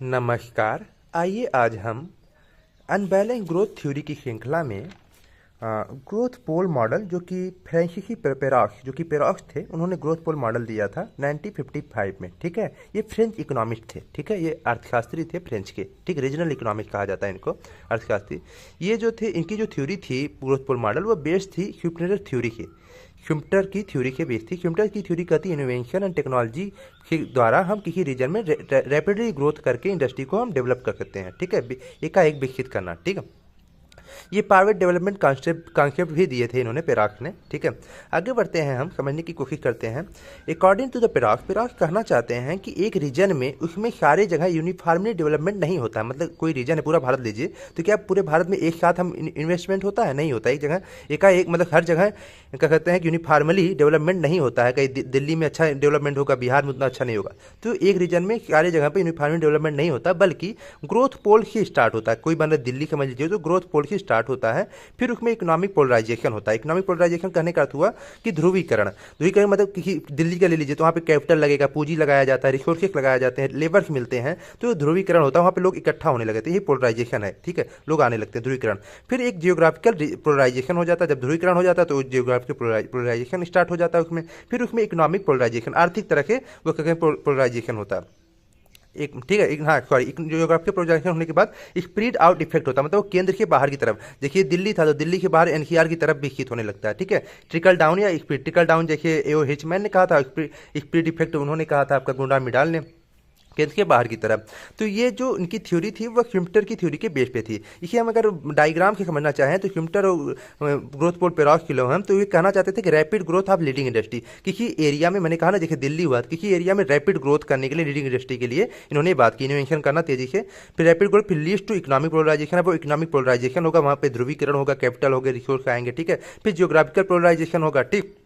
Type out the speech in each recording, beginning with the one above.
नमस्कार। आइए आज हम अनबैलेंस ग्रोथ थ्योरी की श्रृंखला में ग्रोथ पोल मॉडल जो कि फ्रांसीसी पेरॉक्स जो कि पेरॉक्स थे, उन्होंने ग्रोथ पोल मॉडल दिया था 1955 में। ठीक है, ये फ्रेंच इकोनॉमिस्ट थे। ठीक है, ये अर्थशास्त्री थे फ्रेंच के। ठीक, रीजनल इकोनॉमिक्स कहा जाता है इनको, अर्थशास्त्री। ये जो थे, इनकी जो थ्योरी थी ग्रोथ पोल मॉडल, वो बेस्ड थी श्यूम्पेटर थ्योरी की। श्यूम्पेटर की थ्योरी के बेस थी। श्यूम्पेटर की थ्योरी कहती है इनोवेशन एंड टेक्नोलॉजी के द्वारा हम किसी रीजन में रैपिडली ग्रोथ करके इंडस्ट्री को हम डेवलप कर सकते हैं। ठीक है, एकाएक विकसित करना। ठीक है, ये प्राइवेट डेवलपमेंट कॉन्सेप्ट भी दिए थे इन्होंने, पेरॉक्स ने। ठीक है, आगे बढ़ते हैं, हम समझने की कोशिश करते हैं। अकॉर्डिंग टू द पेरॉक्स कहना चाहते हैं कि एक रीजन में उसमें सारे जगह यूनिफॉर्मली डेवलपमेंट नहीं होता है। मतलब कोई रीजन है, पूरा भारत लीजिए, तो क्या पूरे भारत में एक साथ हम इन्वेस्टमेंट होता है? नहीं होता। एक जगह एकाएक, मतलब हर जगह क्या कहते हैं कि यूनिफॉर्मली डेवलपमेंट नहीं होता है। कहीं दिल्ली में अच्छा डेवलपमेंट होगा, बिहार में उतना अच्छा नहीं होगा। तो एक रीजन में सारे जगह पे यूनिफॉर्मली डेवलपमेंट नहीं होता, बल्कि ग्रोथ पोल से स्टार्ट होता है। कोई मतलब दिल्ली समझ लीजिए, तो ग्रोथ पोल से स्टार्ट होता है, फिर उसमें इकोनॉमिक पोलराइजेशन होता है। इकोनॉमिक पोलराइजेशन कहने का अर्थ हुआ कि ध्रुवीकरण मतलब किसी दिल्ली का ले लीजिए, तो वहाँ पे कैपिटल लगेगा, पूंजी लगाया जाता है, रिसोर्सेस लगाए जाते हैं, लेबर्स मिलते हैं, तो ध्रुवीकरण होता है। वहाँ पे लोग इकट्ठा होने लगते हैं, ये पोलराइजेशन है। ठीक है, लोग आने लगते हैं, ध्रुवीकरण। फिर एक जियोग्राफिकल पोलराइजेशन हो जाता है। जब ध्रुवीकरण हो जाता है तो जियोग्राफिकल पोलराइजेशन स्टार्ट हो जाता है उसमें। फिर उसमें इकोनॉमिक पोलराइजेशन, आर्थिक तरह के वो पोलराइजेशन होता है एक। ठीक है, हाँ सॉरी, जियोग्राफिकल पोलराइजेशन होने के बाद स्प्रेड आउट इफेक्ट होता है, मतलब वो केंद्र के बाहर की तरफ। देखिए दिल्ली था, तो दिल्ली के बाहर एनसीआर की तरफ विकसित होने लगता है। ठीक है, ट्रिकल डाउन या स्प्रेड, ट्रिकल डाउन जैसे एओ हिचमैन ने कहा था, स्प्रेड इफेक्ट उन्होंने कहा था आपका गुंडा मिडाल ने, केंद्र के बाहर की तरफ। तो ये जो इनकी थ्योरी थी वो श्यूम्पेटर की थ्योरी के बेस पे थी। इसे हम अगर डायग्राम से समझना चाहें तो श्यूम्पेटर और ग्रोथ पोल पेरॉक्स किलो हम तो ये कहना चाहते थे कि rapid growth of leading industry. किसी एरिया में, मैंने कहा ना जैसे दिल्ली हुआ, किसी एरिया में रैपिड ग्रोथ करने के लिए लीडिंग इंडस्ट्री के लिए इन्होंने बात की, इनोवेशन करना तेजी से। फिर रैपिड ग्रोथ, फिर लीड्स टू इकोनॉमिक पोलराइजेशन है, वो इकोनॉमिक पोलराइजेशन होगा, वहाँ पे ध्रुवीकरण होगा, कैपिटल होगा, रिसोर्स आएंगे। ठीक है, फिर जियोग्राफिकल पोलराइजेशन होगा। ठीक,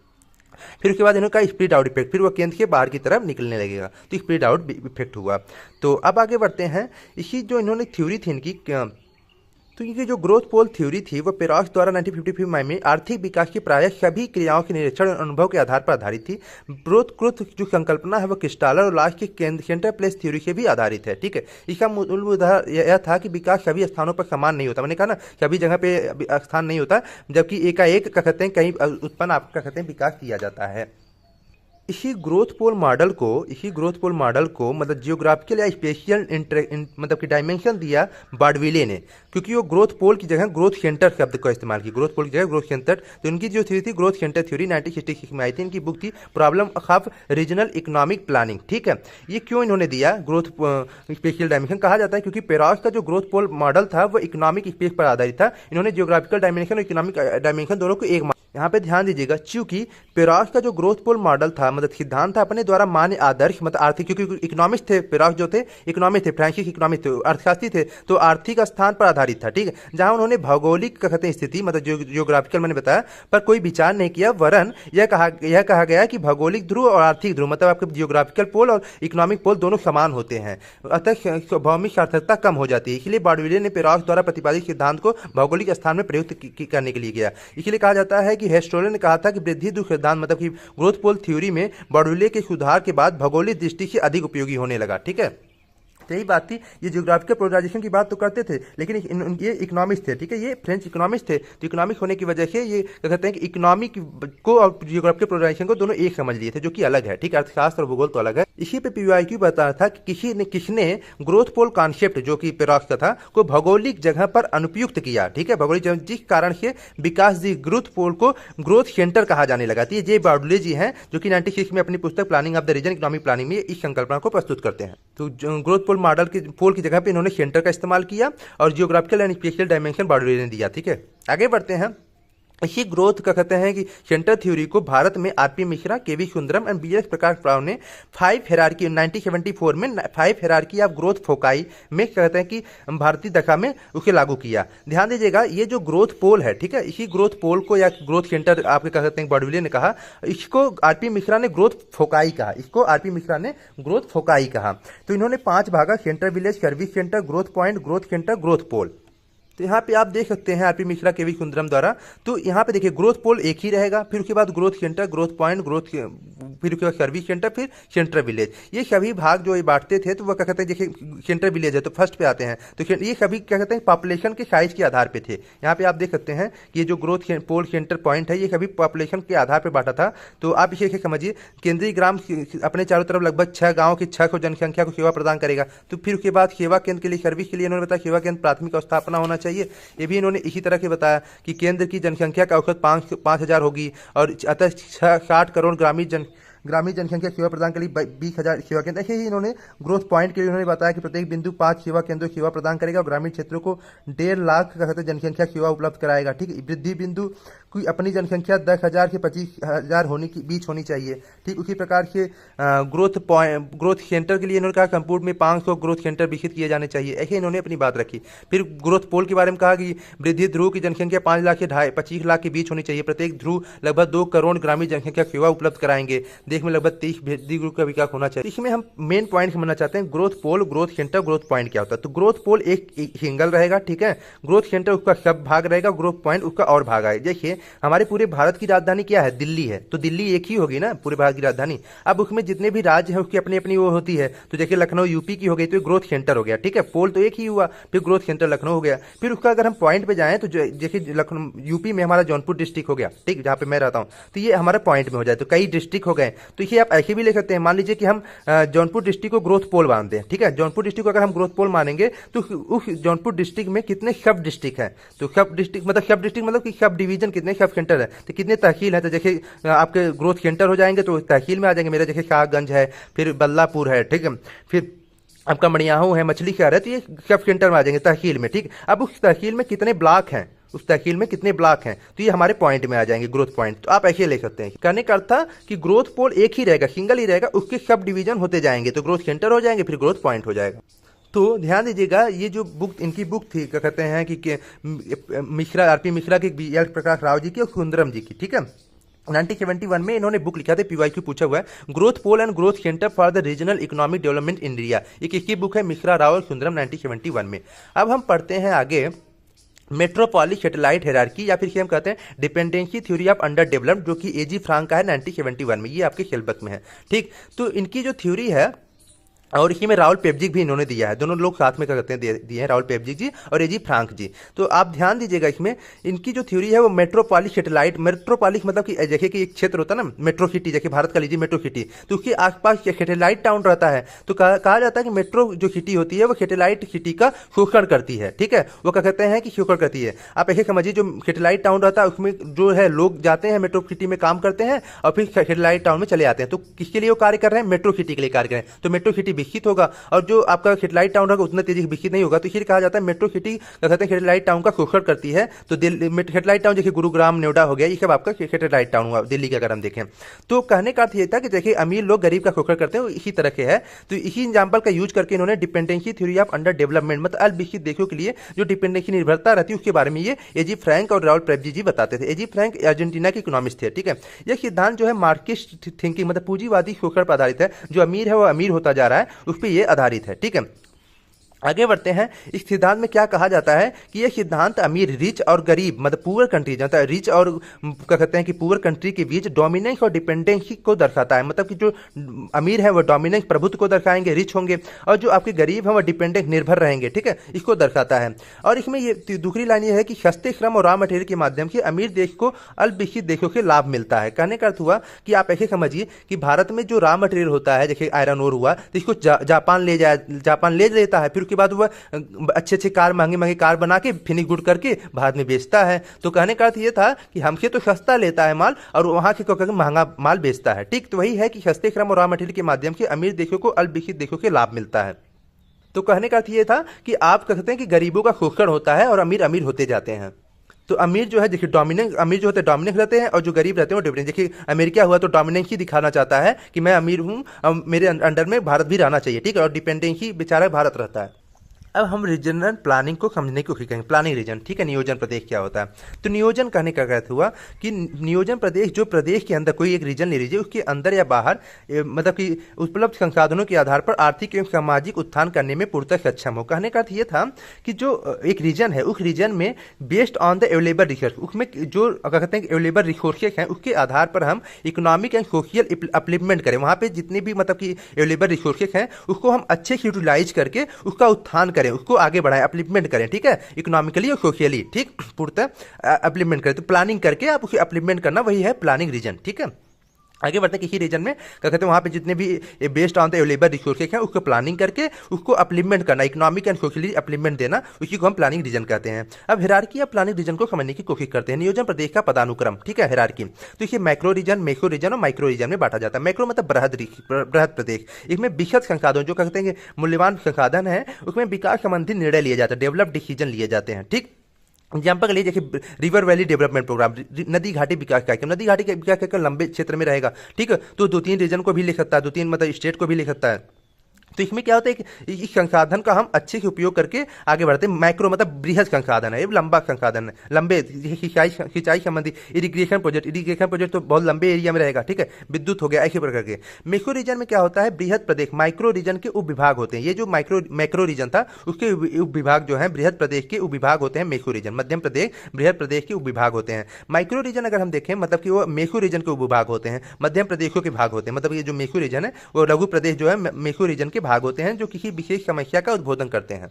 फिर उसके बाद इन्होंने कहा स्प्लिट आउट इफेक्ट, फिर वो केंद्र के बाहर की तरफ निकलने लगेगा, तो स्प्लिट आउट इफेक्ट हुआ। तो अब आगे बढ़ते हैं। इसी जो इन्होंने थ्योरी थी इनकी, तो इनकी जो ग्रोथ पोल थ्योरी थी वो पेरॉक्स द्वारा 1955 में आर्थिक विकास की प्रायः सभी क्रियाओं के निरीक्षण और अनुभव के आधार पर आधारित थी। ग्रोथ जो संकल्पना है वो क्रिस्टालर और लास्ट के सेंटर प्लेस थ्योरी से भी आधारित है। ठीक है, इसका मूल मुद्दा यह था कि विकास सभी स्थानों पर समान नहीं होता। मैंने कहा ना, सभी जगह पे स्थान नहीं होता, जबकि एकाएक क्या कहते हैं कहीं उत्पन्न आपका कहते हैं विकास किया जाता है। इसी ग्रोथ पोल मॉडल को मतलब जियोग्राफिकल या स्पेशियल मतलब कि डायमेंशन दिया बार्डविले ने, क्योंकि वो ग्रोथ पोल की जगह ग्रोथ सेंटर शब्द का इस्तेमाल किया, ग्रोथ पोल की जगह ग्रोथ सेंटर। तो इनकी जो थ्योरी थी ग्रोथ सेंटर थ्योरी 1966 में आई थी। इनकी बुक थी problem of regional economic planning. ठीक है, ये क्यों इन्होंने दिया ग्रोथ स्पेशियल डायमेंशन? कहा जाता है क्योंकि पेरॉक्स का जो ग्रोथ पोल मॉडल था वो इकोनॉमिक स्पेस पर आधारित था। इन्होंने जियोग्राफिकल डायमेंशन और इकोनॉमिक डायमेंशन दोनों को एक, यहाँ पे ध्यान दीजिएगा, चूंकि पेरॉक्स का जो ग्रोथ पोल मॉडल था मतलब सिद्धांत था अपने द्वारा मान्य आदर्श मतलब आर्थिक, क्योंकि इकोनॉमिस्ट थे पेरॉक्स जो थे, इकोनॉमिस्ट थे, फ्रांसीसी इकोनॉमिस्ट थे, अर्थशास्त्री थे, तो आर्थिक स्थान पर आधारित था। ठीक है, जहां उन्होंने भौगोलिक कहते हैं स्थिति मतलब जियोग्राफिकल मैंने बताया पर कोई विचार नहीं किया, वरन यह कहा गया कि भौगोलिक ध्रुव और आर्थिक ध्रुव मतलब आपके जियोग्राफिकल पोल और इकोनॉमिक पोल दोनों समान होते हैं, अतः भौमिक सार्थकता कम हो जाती है। इसलिए बार्डविले ने पेरॉक्स द्वारा प्रतिपादित सिद्धांत को भौगोलिक स्थान में प्रयुक्त करने के लिए किया। इसलिए कहा जाता है कि हेस्टोले ने कहा था कि वृद्धि दृढ़ सिद्धांत मतलब कि ग्रोथ पोल थ्योरी में बार्डविले के सुधार के बाद भौगोलिक दृष्टि से अधिक उपयोगी होने लगा। ठीक है, तो यही बात थी। ये जियोग्राफिकल पोलराइजेशन की बात तो करते थे, लेकिन ये इकोनॉमिक्स थे। ठीक है, ये फ्रेंच इकोनॉमिक्स थे, तो इकोनॉमिक्स होने की वजह से ये क्या कहते हैं कि इकोनॉमिक को और जियोग्राफिकल पोलराइजेशन को दोनों एक समझ लिए थे, जो कि अलग है। ठीक है, अर्थशास्त्र और भूगोल तो अलग है। इसी पे पीवाईक्यू बता था कि किसने ग्रोथ पोल कॉन्सेप्ट जो कि पेरॉक्स का था को भौगोलिक जगह पर अनुपयुक्त किया। ठीक है, भौगोलिक जगह जिस कारण से विकास दी ग्रोथ पोल को ग्रोथ सेंटर कहा जाने लगा। ये जे बार्डविले जी हैं जो कि 96 में अपनी पुस्तक planning of the region economic planning में इस संकल्पना को प्रस्तुत करते हैं। तो ग्रोथ मॉडल की पोल की जगह पे इन्होंने सेंटर का इस्तेमाल किया और जियोग्राफिकल एंड स्पेशियल डायमेंशन बार्डविले ने दिया। ठीक है, आगे बढ़ते हैं। इसी ग्रोथ का कहते हैं कि सेंटर थ्योरी को भारत में R P Mishra, K V Sundaram and B S Prakash Rao ने 5 हेरारकी 1974 में 5 हेरारकी ऑफ ग्रोथ फोकाई में कहते हैं कि भारतीय दशा में उसे लागू किया। ध्यान दीजिएगा, ये जो ग्रोथ पोल है, ठीक है, इसी ग्रोथ पोल को या ग्रोथ सेंटर आपके कहते हैं बार्डविले ने कहा, इसको आरपी मिश्रा ने ग्रोथ फोकाई कहा, तो इन्होंने 5 भागा, centre village, service centre, growth point, growth centre, growth pole. तो यहाँ पे आप देख सकते हैं आरपी मिश्रा केवी सुंदरम द्वारा। तो यहाँ पे देखिए ग्रोथ पोल एक ही रहेगा, फिर उसके बाद ग्रोथ सेंटर, ग्रोथ पॉइंट, फिर उसके बाद सर्विस सेंटर, फिर सेंटर विलेज। ये सभी भाग जो ये बांटते थे तो वह क्या कहते हैं, देखिए सेंटर विलेज है तो फर्स्ट पे आते हैं। तो ये सभी क्या कहते हैं पॉपुलेशन के साइज के आधार पे थे। यहाँ पे आप देख सकते हैं कि ये जो ग्रोथ पोल सेंटर पॉइंट है ये सभी पॉपुलेशन के आधार पर बांटा था। तो आप इसे समझिए, केंद्रीय ग्राम अपने चारों तरफ लगभग 6 गाँव की 6 जनसंख्या को सेवा प्रदान करेगा। तो फिर उसके बाद सेवा केंद्र के लिए, सर्विस के लिए इन्होंने बताया सेवा केंद्र प्राथमिक स्थापना होना चाहिए। ये भी इन्होंने इसी तरह के बताया कि केंद्र की जनसंख्या का औसत 5,000 होगी और अतः 60 करोड़ ग्रामीण जनसंख्या सेवा प्रदान के लिए 20,000 सेवा केंद्र। ऐसे ही इन्होंने ग्रोथ पॉइंट के लिए उन्होंने बताया कि प्रत्येक बिंदु 5 सेवा केंद्रों सेवा प्रदान करेगा और ग्रामीण क्षेत्रों को 1.5 लाख जनसंख्या सेवा उपलब्ध कराएगा। ठीक है, वृद्धि बिंदु की अपनी जनसंख्या 10,000 से 25,000 बीच होनी चाहिए। ठीक उसी प्रकार से ग्रोथ सेंटर के लिए इन्होंने कहा संपूर्ण में 500 ग्रोथ सेंटर विकसित किए जाने चाहिए। ऐसे इन्होंने अपनी बात रखी। फिर ग्रोथ पोल के बारे में कहा कि वृद्धि ध्रुव की जनसंख्या 5 लाख से 25 लाख के बीच होनी चाहिए। प्रत्येक ध्रुव लगभग 2 करोड़ ग्रामीण जनसंख्या सेवा उपलब्ध कराएंगे। देश में लगभग 23 वृद्धि ग्रुप का विकास होना चाहिए। इसमें हम मेन पॉइंट समझना चाहते हैं, ग्रोथ पोल, ग्रोथ सेंटर, ग्रोथ पॉइंट क्या होता है। तो ग्रोथ पोल एक सिंगल रहेगा, ठीक है। ग्रोथ सेंटर उसका सब भाग रहेगा, ग्रोथ पॉइंट उसका और भाग आएगा। देखिए हमारे पूरे भारत की राजधानी क्या है, दिल्ली है। तो दिल्ली एक ही होगी ना पूरे भारत की राजधानी। अब उसमें जितने भी राज्य है उसकी अपनी अपनी वो होती है। तो देखिए लखनऊ यूपी की हो गई तो ग्रोथ सेंटर हो गया, ठीक है। पोल तो एक ही हुआ, फिर ग्रोथ सेंटर लखनऊ हो गया। फिर उसका अगर हम पॉइंट पे जाएं तो देखिए लखनऊ यूपी में हमारा जौनपुर डिस्ट्रिक्ट हो गया, ठीक, जहाँ पे मैं रहता हूँ। तो ये हमारा पॉइंट में हो जाए तो कई डिस्ट्रिक्ट हो गए। तो इसे आप ऐसे भी ले सकते हैं, मान लीजिए कि हम जौनपुर डिस्ट्रिक्ट को ग्रोथ पोल मान दें, ठीक है। जौनपुर डिस्ट्रिक्ट को अगर हम ग्रोथ पोल मानेंगे तो उस जौनपुर डिस्ट्रिक्ट में कितने सब डिस्ट्रिक्ट हैं। तो सब डिस्ट्रिक्ट मतलब कि सब डिवीजन कितने, सब सेंटर है तो कितने तहसील है। तो जैसे आपके ग्रोथ सेंटर हो जाएंगे तो तहसील में आ जाएंगे। मेरा जैसे शाहगंज है, फिर बल्लापुर है, ठीक है, फिर आपका मड़ियाहू है, मछली शहर है, तो ये सब सेंटर में आ जाएंगे तहसील में, ठीक। अब उस तहसील में कितने ब्लॉक हैं, उस तहसील में कितने ब्लॉक हैं, तो ये हमारे पॉइंट में आ जाएंगे, ग्रोथ पॉइंट। तो आप ऐसे ले सकते हैं। कहने का अर्थ था कि ग्रोथ पोल एक ही रहेगा, सिंगल ही रहेगा, उसके सब डिवीजन होते जाएंगे तो ग्रोथ सेंटर हो जाएंगे, फिर ग्रोथ पॉइंट हो जाएगा। तो ध्यान दीजिएगा, ये जो बुक, इनकी बुक थी, क्या कहते हैं कि मिश्रा, आरपी मिश्रा की, BL प्रकाश राव जी की और सुंदरम जी की, ठीक है। 1971 में इन्होंने बुक लिखा था, PYQ पूछा हुआ है, growth pole and growth centre for the regional economic development in India. ये किसकी बुक है, मिश्रा राव और सुंदरम, 1971 में। अब हम पढ़ते हैं आगे मेट्रोपॉलिस सैटेलाइट हायरार्की, या फिर हम कहते हैं dependency theory of under developed, जो कि AG फ्रांक का है 1971 में। ये आपके सिलेबस में है, ठीक। तो इनकी जो थ्योरी है, और इसी में राहुल पेपजिक भी इन्होंने दिया है, दोनों लोग साथ में क्या कहते हैं दिए हैं, राहुल पेपजिक जी और AG फ्रांक जी। तो आप ध्यान दीजिएगा, इसमें इनकी जो थ्योरी है वो मेट्रोपॉलिस सैटेलाइट, मेट्रोपॉलिस मतलब कि जैसे कि एक क्षेत्र होता है ना, मेट्रो सिटी, जैसे भारत का लीजिए मेट्रो सिटी, तो उसके आसपास सैटेलाइट टाउन रहता है। तो कहा जाता है कि मेट्रो जो सिटी होती है वो सैटेलाइट सिटी का शोषण करती है, ठीक है। वो क्या कहते हैं कि शोषण करती है। आप ऐसे समझिए, जो सैटेलाइट टाउन रहता है उसमें जो है लोग जाते हैं मेट्रो सिटी में काम करते हैं और फिर सैटेलाइट टाउन में चले आते हैं। तो किसके लिए वो कार्य कर रहे हैं, मेट्रो सिटी के लिए कार्य कर रहे हैं। तो मेट्रो सिटी विकसित होगा और जो आपका सैटेलाइट टाउन होगा उतना तेजी से विकसित नहीं होगा। तो इसलिए कहा जाता है मेट्रो सिटी क्या कहते हैं सैटेलाइट टाउन का शोषण करती है। तो सैटेलाइट टाउन जैसे गुरुग्राम, नोएडा हो गया, ये सब आपका सैटेलाइट टाउन हुआ दिल्ली का, अगर हम देखें। तो कहने का अर्थ ये था कि देखिए अमीर लोग गरीब का शोषण करते हैं, इसी तरह के है। तो इसी एग्जाम्पल का यूज करके इन्होंने dependency theory of under development, मतलब अल्पविकसित देशों के लिए जो डिपेंडेंसी निर्भरता रहती है उसके बारे में ये AG फ्रैंक और राहुल पेपजिक जी बताते थे। AG फ्रैंक अर्जेंटीना के इकोनॉमिस्ट थे, ठीक है। यह सिद्धांत जो है मार्क्सिस्ट थिंकिंग, मतलब पूंजीवादी शोषण पर आधारित है। जो अमीर है वो अमीर होता जा रहा है, उस पर यह आधारित है, ठीक है। आगे बढ़ते हैं। इस सिद्धांत में क्या कहा जाता है कि यह सिद्धांत अमीर, रिच और गरीब, मतलब पुअर कंट्री, जानता है रिच और क्या कहते हैं कि पुअर कंट्री के बीच डोमिनेंस और डिपेंडेंसी को दर्शाता है। मतलब कि जो अमीर है वो डोमिनेंस, प्रभुत्व को दर्शाएंगे, रिच होंगे, और जो आपके गरीब है वो डिपेंडेंट, निर्भर रहेंगे, ठीक है। इसको दर्शाता है। और इसमें ये दूसरी लाइन ये है कि सस्ते श्रम और रॉ मटेरियल के माध्यम से अमीर देश को अल्पविकसित देशों से लाभ मिलता है। कहने का अर्थ हुआ कि आप ऐसे समझिए कि भारत में जो रॉ मटेरियल होता है, जैसे आयरन ओर हुआ, तो इसको जापान ले लेता है, फिर बाद वह अच्छे अच्छे कार, महंगे महंगे कार बना के फिनिश गुड करके भारत में बेचता है। तो कहने का अर्थ ये था कि हमसे तो सस्ता लेता है माल और वहां के महंगा माल बेचता है, ठीक। तो वही है कि सस्ते श्रम और रॉ मटेरियल के माध्यम से अमीर देशों को अल्पविकसित देशों के लाभ मिलता है। तो कहने का अर्थ ये था कि आप कहते हैं कि गरीबों का शोषण होता है और अमीर अमीर होते जाते हैं। तो अमीर जो है देखिए डोमिनेंस, अमीर जो होते हैं डोमिनेंस रहते हैं, और जो गरीब रहते हैं वो डिपेंडेंस। देखिए अमेरिका हुआ तो डोमिनेंस ही दिखाना चाहता है कि मैं अमीर हूं, मेरे अंडर में भारत भी रहना चाहिए, ठीक है। और डिपेंडेंस ही बेचारा भारत रहता है। अब हम रीजनल प्लानिंग को समझने की कोशिश करेंगे। प्लानिंग रीजन, ठीक है। नियोजन प्रदेश क्या होता है? तो नियोजन कहने का अर्थ हुआ कि नियोजन प्रदेश जो प्रदेश के अंदर कोई एक रीजन ले लीजिए, उसके अंदर या बाहर मतलब कि उपलब्ध संसाधनों के आधार पर आर्थिक एवं सामाजिक उत्थान करने में पूर्णतः सक्षम हो। कहने का अर्थ ये था कि जो एक रीजन है, उस रीजन में based on the available resource, उसमें जो क्या कहते हैं अवेलेबल रिसोर्सेज हैं, उसके आधार पर हम इकोनॉमिक एंड सोशल अपलिपमेंट करें। वहाँ पे जितने भी मतलब कि अवेलेबल रिसोर्सेज हैं उसको हम अच्छे से यूटिलाइज करके उसका उत्थान करें, उसको आगे बढ़ाएं, अपलिपमेंट करें, ठीक है, इकोनॉमिकली और सोशली, ठीक, पूर्णतः अपलिपमेंट करें। तो प्लानिंग करके आप उसे अपलिपमेंट करना, वही है प्लानिंग रीजन, ठीक है। आगे बढ़ते हैं, किसी रीजन में क्या कहते हैं वहाँ पे जितने भी based on the available resources हैं उसको प्लानिंग करके उसको अपलिपमेंट करना, इकोनॉमिक एंड सोशली अपलिपमेंट देना, उसी को हम प्लानिंग रीजन कहते हैं। अब हिरार्की या प्लानिंग रीजन को समझने की कोशिश करते हैं। नियोजन प्रदेश का पदानुक्रम, ठीक है, हिरार्की। तो इसे मैक्रो रीजन, मेसो रीजन और माइक्रो रीजन में बांटा जाता है। मैक्रो मतलब बृहद प्रदेश, इसमें विशद संसाधन जो कहते हैं मूल्यवान संसाधन है, उसमें विकास संबंधी निर्णय लिए जाते हैं, डेवलप डिसीजन लिए जाते हैं, ठीक। एग्जाम्पल के लिए जैसे रिवर वैली डेवलपमेंट प्रोग्राम, नदी घाटी विकास कार्यक्रम, नदी घाटी का विकास कार्यक्रम लंबे क्षेत्र में रहेगा, ठीक है, तो 2-3 रीजन को भी ले सकता है, 2-3 मतलब स्टेट को भी ले सकता है। तो इसमें क्या होता है कि इस संसाधन का हम अच्छे से उपयोग करके आगे बढ़ते हैं। माइक्रो मतलब बृहद संसाधन है, ये लंबा संसाधन है, लंबे सिंचाई संबंधी इरिगेशन प्रोजेक्ट तो बहुत लंबे एरिया में रहेगा, ठीक है, विद्युत हो गया, ऐसे प्रकार के। मैक्रो रीजन में क्या होता है, बृहद प्रदेश, माइक्रो रीजन के उपविभाग होते हैं। ये जो मैक्रो रीजन था उसके उपविभाग जो है बृहद प्रदेश के उपविभाग होते हैं मैक्रो रीजन, मध्यम प्रदेश बृहद प्रदेश के उपविभाग होते हैं। माइक्रो रीजन अगर हम देखें मतलब कि वो मैक्रो रीजन के उपविभाग होते हैं, मध्यम प्रदेशों के भाग होते हैं। मतलब ये जो मैक्रो रीजन है वो लघु प्रदेश जो है मैक्रो रीजन के भाग होते हैं जो किसी विशेष समस्या का उद्बोधन करते हैं।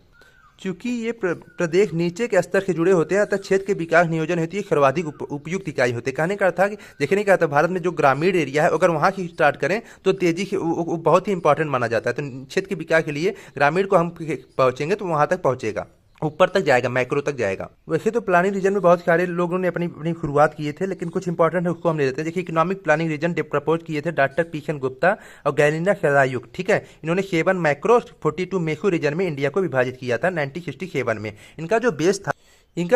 चूंकि ये प्रदेश नीचे के स्तर से जुड़े होते हैं अतः क्षेत्र के विकास नियोजन हेतु ये सर्वाधिक उपयुक्त इकाई होते हैं। कहने का अर्थ था कि देखने का था भारत में जो ग्रामीण एरिया है अगर वहाँ की स्टार्ट करें तो तेजी से बहुत ही इंपॉर्टेंट माना जाता है। तो क्षेत्र के विकास के लिए ग्रामीण को हम पहुँचेंगे तो वहाँ तक पहुँचेगा, ऊपर तक जाएगा, मैक्रो तक जाएगा। वैसे तो प्लानिंग रीजन में बहुत सारे लोगों ने अपनी शुरुआत किए थे, लेकिन कुछ इंपॉर्टेंट है उसको हम ले लेते हैं। देखिए इकोनॉमिक प्लानिंग रीजन प्रपोज किए थे डॉक्टर पीशन गुप्ता और गैलिना सदायुग, ठीक है। इन्होंने 7 मैक्रो 42 मेसो रीजन में इंडिया को विभाजित किया था 1967 में। इनका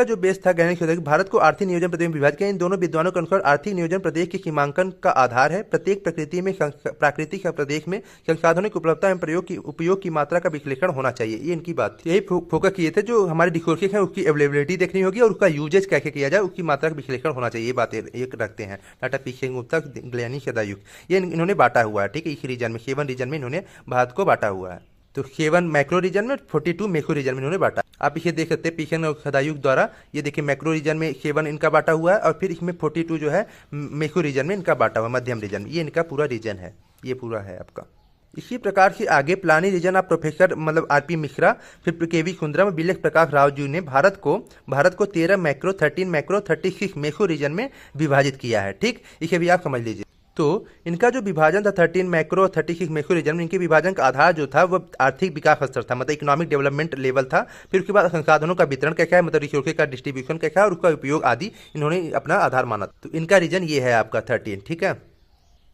जो बेस था गैलिना सदायुग, भारत को आर्थिक नियोजन प्रदेश में विभाजित किया। इन दोनों विद्वानों के अनुसार आर्थिक नियोजन प्रदेश के सीमांकन का आधार है। प्रत्येक प्राकृतिक प्रदेश में संसाधनों की उपलब्धता एवं उपयोग की मात्रा का विश्लेषण होना चाहिए, ये इनकी बात थी। यही फोकस किए थे जो हमारे रिसोर्सेज हैं उसकी अवेलेबिलिटी देखनी होगी और उसका यूजेज कैसे किया जाए, उसकी मात्रा का विश्लेषण होना चाहिए, ये बातें एक रखते हैं टाटा पीशन गुप्ता, गैलिना सदायुग। ये इन्होंने बांटा हुआ है, ठीक है, इस रीजन में 7 रीजन में इन्होंने भारत को बांटा हुआ है। तो 7 मैक्रो रीजन में 42 मैक्रो रीजन में इन्होंने बांटा। आप इसे देख सकते हैं पीशन और सदायुग द्वारा। ये देखिए मैक्रो रीजन में 7 इनका बांटा हुआ है और फिर इसमें 42 जो है मैक्रो रीजन में इनका बांटा हुआ, मध्यम रीजन में। ये इनका पूरा रीजन है, ये पूरा है आपका। इसी प्रकार से आगे प्लानिंग रीजन आप प्रोफेसर मतलब आरपी मिश्रा, फिर केवी सुंदरम, बिलेश प्रकाश राव जी ने भारत को 13 मैक्रो 13 मैक्रो 36 मैक्रो रीजन में विभाजित किया है, ठीक। इसे भी आप समझ लीजिए। तो इनका जो विभाजन था 13 मैक्रो 36 मैक्रो रीजन में, इनके विभाजन का आधार जो था वो आर्थिक विकास स्तर था, मतलब इकोनॉमिक डेवलपमेंट लेवल था। फिर उसके बाद संसाधनों का वितरण कैसा है, मतलब रिसोर्सेज का डिस्ट्रीब्यूशन कैसा है और उसका उपयोग आदि इन्होंने अपना आधार माना। तो इनका रीजन ये है आपका 13, ठीक है।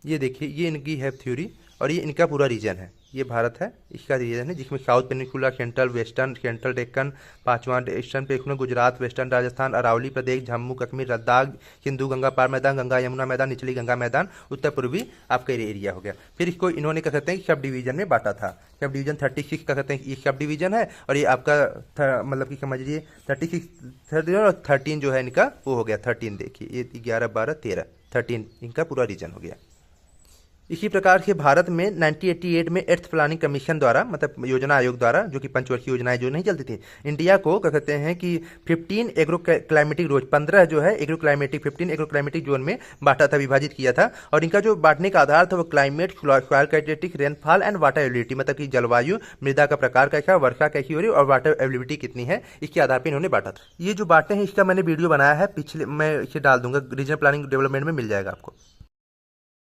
ये देखिए ये इनकी है थ्योरी और ये इनका पूरा रीजन है। ये भारत है, इसका रीजन है जिसमें south peninsula, central western, central Deccan, 5वां eastern peninsula, Gujarat, western Rajasthan, Aravalli प्रदेश, जम्मू कश्मीर, लद्दाख, सिंधु गंगा पार मैदान, गंगा यमुना मैदान, निचली गंगा मैदान, उत्तर पूर्वी आपका एरिया हो गया। फिर इसको इन्होंने क्या कहते हैं सब डिवीजन में बांटा था। सब डिवीजन 36 का कहते हैं, ये सब डिवीजन है और ये आपका मतलब कि समझिए 36 और 13 जो है इनका वो हो गया 13। देखिए ये 11 12 13 13 इनका पूरा रीजन हो गया। इसी प्रकार से भारत में 1988 में एर्थ प्लानिंग कमीशन द्वारा मतलब योजना आयोग द्वारा, जो कि पंचवर्षीय योजनाएं जो नहीं चलती थी, इंडिया को क्या कहते हैं कि 15 एग्रो क्लाइमेटिक जोन 15 जो है agro climatic 15 agro climatic zone में बांटा था, विभाजित किया था। और इनका जो बांटने का आधार था वो climate, soil characteristic, rainfall and water ability, मतलब कि जलवायु, मृदा का प्रकार कैसा, वर्षा कैसी हो रही और वाटर एबिलिटी कितनी है, इसके आधार पर इन्होंने बांटा था। ये जो बांटे हैं इसका मैंने वीडियो बनाया है पिछले, मैं इसे डाल दूंगा, रीजनल प्लानिंग डेवलपमेंट में मिल जाएगा आपको।